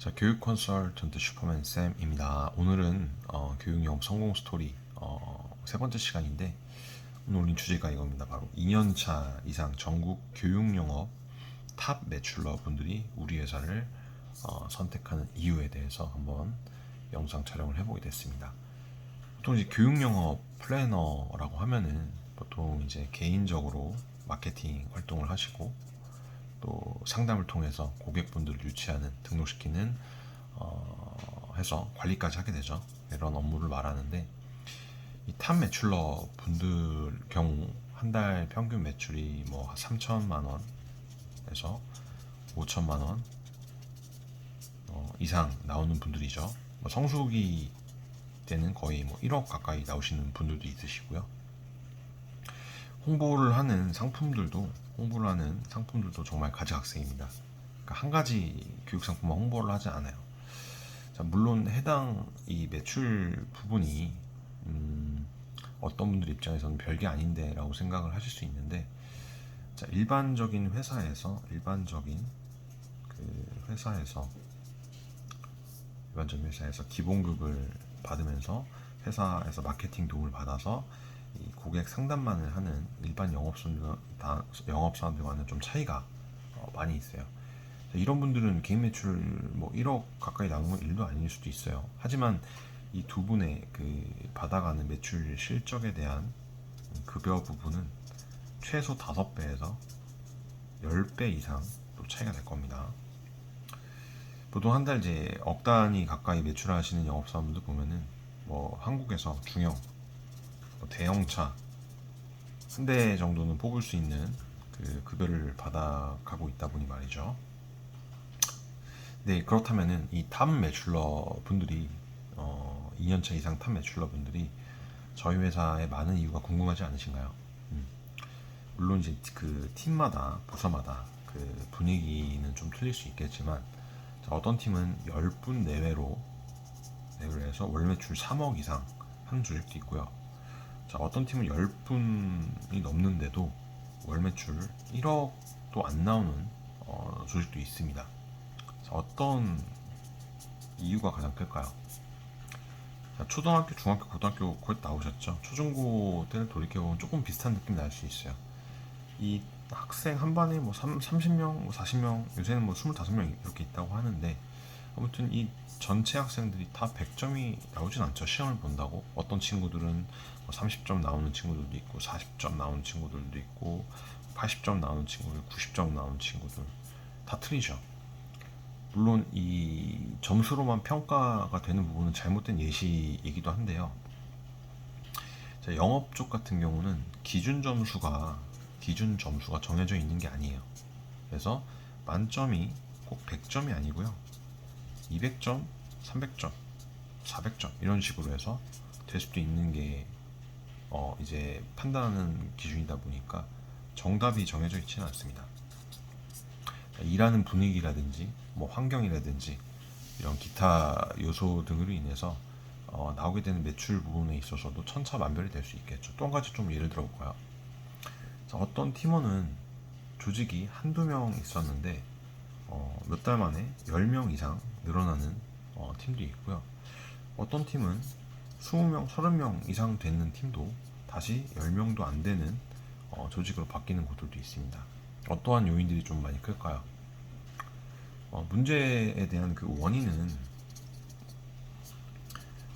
자, 교육 컨설턴트 슈퍼맨 쌤입니다. 오늘은 교육 영업 성공 스토리 세 번째 시간인데 오늘 올린 주제가 이겁니다. 바로 2년차 이상 전국 교육 영업 탑 매출러 분들이 우리 회사를 선택하는 이유에 대해서 한번 영상 촬영을 해보게 됐습니다. 보통 이제 교육 영업 플래너라고 하면은 보통 이제 개인적으로 마케팅 활동을 하시고 또 상담을 통해서 고객분들을 유치하는 등록시키는 해서 관리까지 하게 되죠. 이런 업무를 말하는데 이 탑 매출러 분들 경우 한 달 평균 매출이 뭐 3천만 원에서 5천만 원 이상 나오는 분들이죠. 뭐 성수기 때는 거의 뭐 1억 가까이 나오시는 분들도 있으시고요. 홍보를 하는 상품들도 정말 가지각색입니다. 그러니까 한 가지 교육 상품만 홍보를 하지 않아요. 자, 물론 해당 이 매출 부분이 어떤 분들 입장에서는 별게 아닌데라고 생각을 하실 수 있는데, 자, 일반적인 회사에서 기본급을 받으면서 회사에서 마케팅 도움을 받아서 이 고객 상담만을 하는 일반 영업사원들과는 좀 차이가 많이 있어요. 이런 분들은 개인 매출 뭐 1억 가까이 나오는 건 일도 아닐 수도 있어요. 하지만 이 두 분의 그 받아가는 매출 실적에 대한 급여 부분은 최소 5배에서 10배 이상 또 차이가 날 겁니다. 보통 한 달 이제 억 단위 가까이 매출하시는 영업사원들 보면은 뭐 한국에서 중형, 뭐 대형차 한 대 정도는 뽑을 수 있는 그 급여를 받아가고 있다 보니 말이죠. 네, 그렇다면은 이 탑 매출러 분들이 2년차 이상 탑 매출러 분들이 저희 회사에 많은 이유가 궁금하지 않으신가요? 물론 이제 그 팀마다 부서마다 그 분위기는 좀 틀릴 수 있겠지만, 자, 어떤 팀은 10분 내외로 해서 월 매출 3억 이상 하는 조직도 있고요. 자, 어떤 팀은 10분이 넘는데도 월 매출 1억도 안 나오는 조직도 있습니다. 자, 어떤 이유가 가장 클까요? 자, 초등학교, 중학교, 고등학교 거의 나오셨죠? 초중고 때를 돌이켜보면 조금 비슷한 느낌이 날 수 있어요. 이 학생 한 반에 뭐 30명, 뭐 40명, 요새는 뭐 25명 이렇게 있다고 하는데, 아무튼 이 전체 학생들이 다 100점이 나오진 않죠. 시험을 본다고. 어떤 친구들은 뭐 30점 나오는 친구들도 있고, 40점 나오는 친구들도 있고, 80점 나오는 친구들, 90점 나오는 친구들 다 틀리죠. 물론 이 점수로만 평가가 되는 부분은 잘못된 예시이기도 한데요. 자, 영업 쪽 같은 경우는 기준 점수가 정해져 있는 게 아니에요. 그래서 만점이 꼭 100점이 아니고요. 200점, 300점, 400점 이런 식으로 해서 될 수도 있는 게 이제 판단하는 기준이다 보니까 정답이 정해져 있지는 않습니다. 일하는 분위기라든지 뭐 환경이라든지 이런 기타 요소 등으로 인해서 나오게 되는 매출 부분에 있어서도 천차만별이 될 수 있겠죠. 또 한 가지 좀 예를 들어 볼까요? 자, 어떤 팀원은 조직이 한두 명 있었는데 몇 달 만에 10명 이상 늘어나는 팀도 있고요. 어떤 팀은 20명, 30명 이상 되는 팀도 다시 10명도 안 되는 조직으로 바뀌는 곳들도 있습니다. 어떠한 요인들이 좀 많이 클까요? 문제에 대한 그 원인은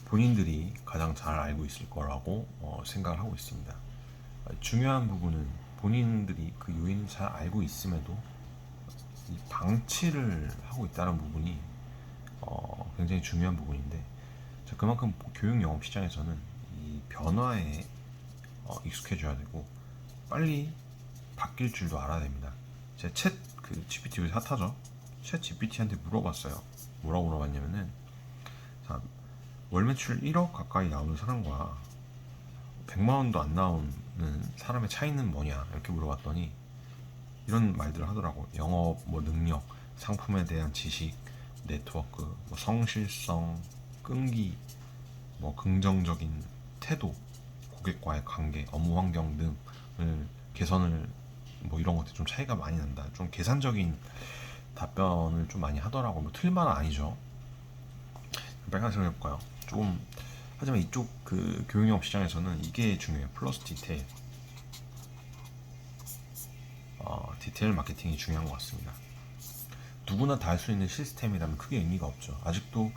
본인들이 가장 잘 알고 있을 거라고 생각을 하고 있습니다. 중요한 부분은 본인들이 그 요인을 잘 알고 있음에도 이 방치를 하고 있다는 부분이 굉장히 중요한 부분인데, 자, 그만큼 교육 영업 시장에서는 이 변화에 익숙해져야 되고 빨리 바뀔 줄도 알아야 됩니다. 제가 GPT 요새 핫하죠? 챗 GPT한테 물어봤어요. 뭐라고 물어봤냐면은, 자, 월 매출 1억 가까이 나오는 사람과 100만 원도 안 나오는 사람의 차이는 뭐냐 이렇게 물어봤더니 이런 말들을 하더라고. 영업 뭐 능력, 상품에 대한 지식, 네트워크, 뭐 성실성, 끈기, 뭐 긍정적인 태도, 고객과의 관계, 업무 환경 등을 개선을 뭐 이런 것들 좀 차이가 많이 난다. 좀 계산적인 답변을 좀 많이 하더라고요. 뭐 틀만은 아니죠. 빨간색을 해볼까요? 조금 하지만 이쪽 그 교육영업 시장에서는 이게 중요해요. 플러스 디테일. 디테일 마케팅이 중요한 것 같습니다. 누구나 다 할 수 있는 시스템이라면 크게 의미가 없죠. 아직도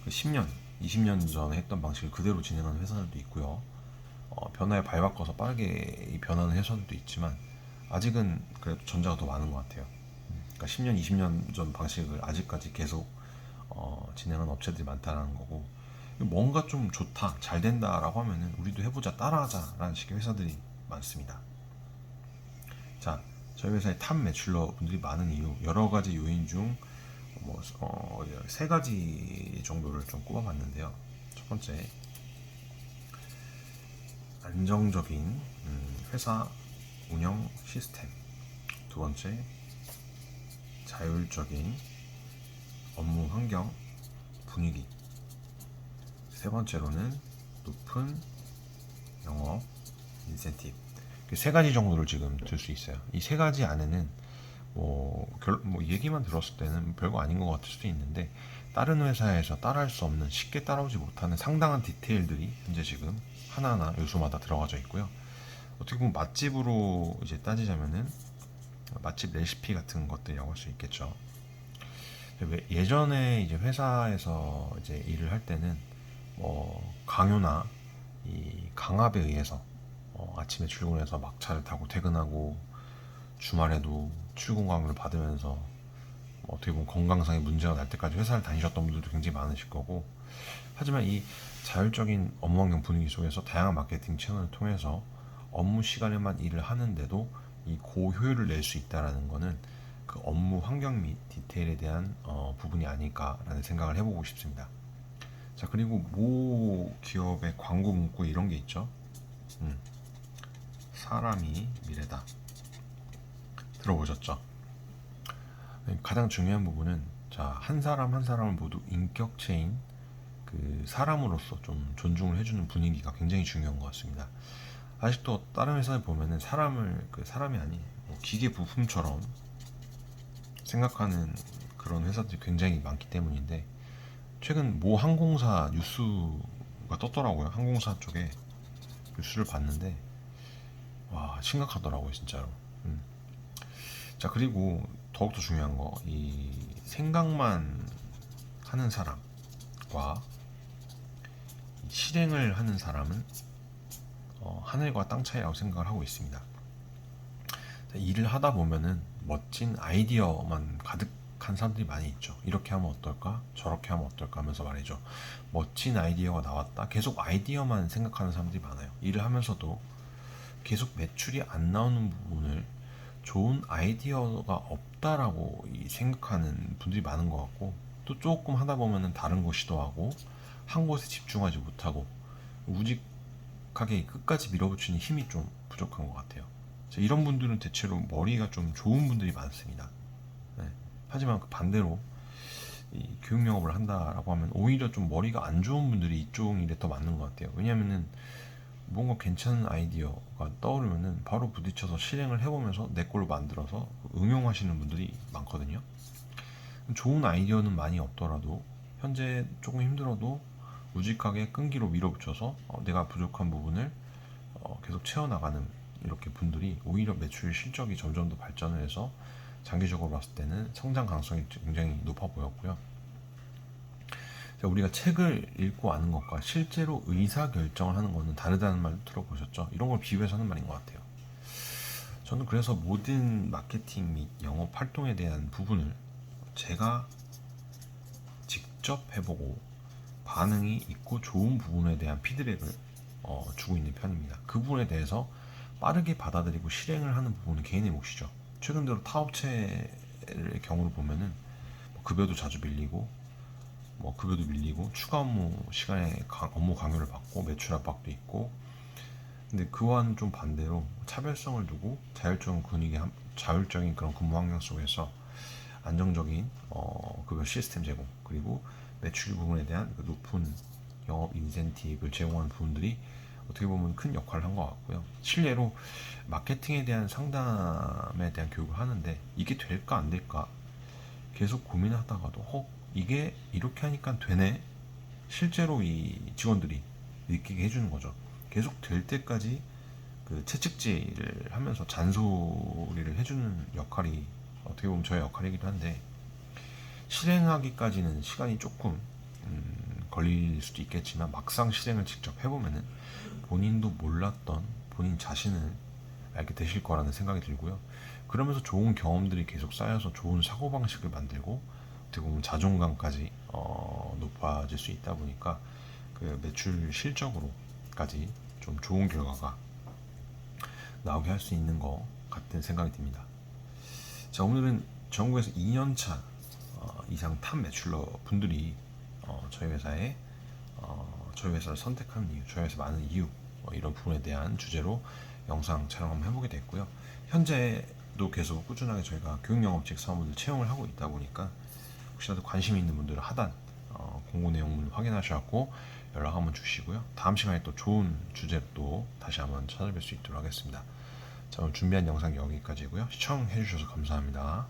그 10년, 20년 전에 했던 방식을 그대로 진행하는 회사들도 있고요. 변화에 발바꿔서 빠르게 변하는 회사들도 있지만 아직은 그래도 전자가 더 많은 것 같아요. 그러니까 10년, 20년 전 방식을 아직까지 계속 진행하는 업체들이 많다는 거고, 뭔가 좀 좋다, 잘 된다라고 하면은 우리도 해보자, 따라하자라는 식의 회사들이 많습니다. 자, 저희 회사의 탑 매출러 분들이 많은 이유, 여러 가지 요인 중 세 가지 정도를 좀 꼽아봤는데요. 첫 번째, 안정적인 회사 운영 시스템. 두 번째, 자율적인 업무 환경 분위기. 세 번째로는 높은 영업 인센티브. 세 가지 정도를 지금 들 수 있어요. 이 세 가지 안에는 얘기만 들었을 때는 별거 아닌 것 같을 수도 있는데, 다른 회사에서 따라할 수 없는, 쉽게 따라오지 못하는 상당한 디테일들이 현재 지금 하나하나 요소마다 들어가져 있고요. 어떻게 보면 맛집으로 이제 따지자면은 맛집 레시피 같은 것들이라고 할 수 있겠죠. 예전에 이제 회사에서 이제 일을 할 때는 강요나 이 강압에 의해서 아침에 출근해서 막차를 타고 퇴근하고, 주말에도 출근 강요를 받으면서 어떻게 보면 건강상의 문제가 날 때까지 회사를 다니셨던 분들도 굉장히 많으실 거고, 하지만 이 자율적인 업무 환경 분위기 속에서 다양한 마케팅 채널을 통해서 업무 시간에만 일을 하는데도 이 고효율을 낼 수 있다는 것은 그 업무 환경 및 디테일에 대한 부분이 아닐까라는 생각을 해보고 싶습니다. 자, 그리고 모 기업의 광고 문구 이런 게 있죠. 사람이 미래다. 들어보셨죠? 가장 중요한 부분은, 자, 한 사람 한 사람을 모두 인격체인 그 사람으로서 좀 존중을 해주는 분위기가 굉장히 중요한 것 같습니다. 아직도 다른 회사에 보면은 사람을 그 사람이 아닌 기계 부품처럼 생각하는 그런 회사들이 굉장히 많기 때문인데, 최근 모 항공사 뉴스가 떴더라고요. 항공사 쪽에 뉴스를 봤는데 와, 심각하더라고요, 진짜로. 자, 그리고 더욱더 중요한 거, 이 생각만 하는 사람과 실행을 하는 사람은 하늘과 땅 차이라고 생각을 하고 있습니다. 일을 하다 보면은 멋진 아이디어만 가득한 사람들이 많이 있죠. 이렇게 하면 어떨까? 저렇게 하면 어떨까? 하면서 말이죠. 멋진 아이디어가 나왔다. 계속 아이디어만 생각하는 사람들이 많아요. 일을 하면서도 계속 매출이 안 나오는 부분을 좋은 아이디어가 없다라고 생각하는 분들이 많은 것 같고, 또 조금 하다 보면은 다른 거 시도하고 한 곳에 집중하지 못하고 우직하게 끝까지 밀어붙이는 힘이 좀 부족한 것 같아요. 이런 분들은 대체로 머리가 좀 좋은 분들이 많습니다. 네. 하지만 그 반대로 이 교육 영업을 한다라고 하면 오히려 좀 머리가 안 좋은 분들이 이쪽 일에 더 맞는 것 같아요. 왜냐면은 뭔가 괜찮은 아이디어가 떠오르면은 바로 부딪혀서 실행을 해보면서 내 걸로 만들어서 응용하시는 분들이 많거든요. 좋은 아이디어는 많이 없더라도 현재 조금 힘들어도 우직하게 끈기로 밀어붙여서 내가 부족한 부분을 계속 채워나가는 이렇게 분들이 오히려 매출 실적이 점점 더 발전을 해서 장기적으로 봤을 때는 성장 가능성이 굉장히 높아 보였고요. 우리가 책을 읽고 아는 것과 실제로 의사결정을 하는 것은 다르다는 말도 들어보셨죠? 이런 걸 비유해서 하는 말인 것 같아요. 저는 그래서 모든 마케팅 및 영업 활동에 대한 부분을 제가 직접 해보고 반응이 있고 좋은 부분에 대한 피드백을 주고 있는 편입니다. 그 부분에 대해서 빠르게 받아들이고 실행을 하는 부분은 개인의 몫이죠. 최근 들어 타업체의 경우를 보면은 급여도 자주 밀리고 급여도 밀리고 추가 업무 시간에 업무 강요를 받고 매출 압박도 있고, 근데 그와는 좀 반대로 차별성을 두고 자율적인 그런 근무 환경 속에서 안정적인 급여 시스템 제공, 그리고 매출 부분에 대한 그 높은 영업 인센티브를 제공하는 부분들이 어떻게 보면 큰 역할을 한 것 같고요. 실례로 마케팅에 대한 상담에 대한 교육을 하는데 이게 될까 안 될까? 계속 고민하다가도 이게 이렇게 하니까 되네. 실제로 이 직원들이 느끼게 해주는 거죠. 계속 될 때까지 그 채찍질을 하면서 잔소리를 해주는 역할이 어떻게 보면 저의 역할이기도 한데, 실행하기까지는 시간이 조금 걸릴 수도 있겠지만 막상 실행을 직접 해보면은 본인도 몰랐던 본인 자신을 알게 되실 거라는 생각이 들고요. 그러면서 좋은 경험들이 계속 쌓여서 좋은 사고방식을 만들고 어떻게 보면 자존감까지 높아질 수 있다 보니까 그 매출 실적으로까지 좀 좋은 결과가 나오게 할 수 있는 것 같은 생각이 듭니다. 자, 오늘은 전국에서 2년차 이상 탑 매출러 분들이 저희 회사를 선택하는 이유, 저희 회사 많은 이유, 이런 부분에 대한 주제로 영상 촬영 한번 해보게 됐고요. 현재도 계속 꾸준하게 저희가 교육영업직 사원분들 채용을 하고 있다 보니까 혹시라도 관심 있는 분들은 하단 공고 내용물 확인하셔서 연락 한번 주시고요. 다음 시간에 또 좋은 주제로 또 다시 한번 찾아뵐 수 있도록 하겠습니다. 자, 오늘 준비한 영상 여기까지고요. 시청해 주셔서 감사합니다.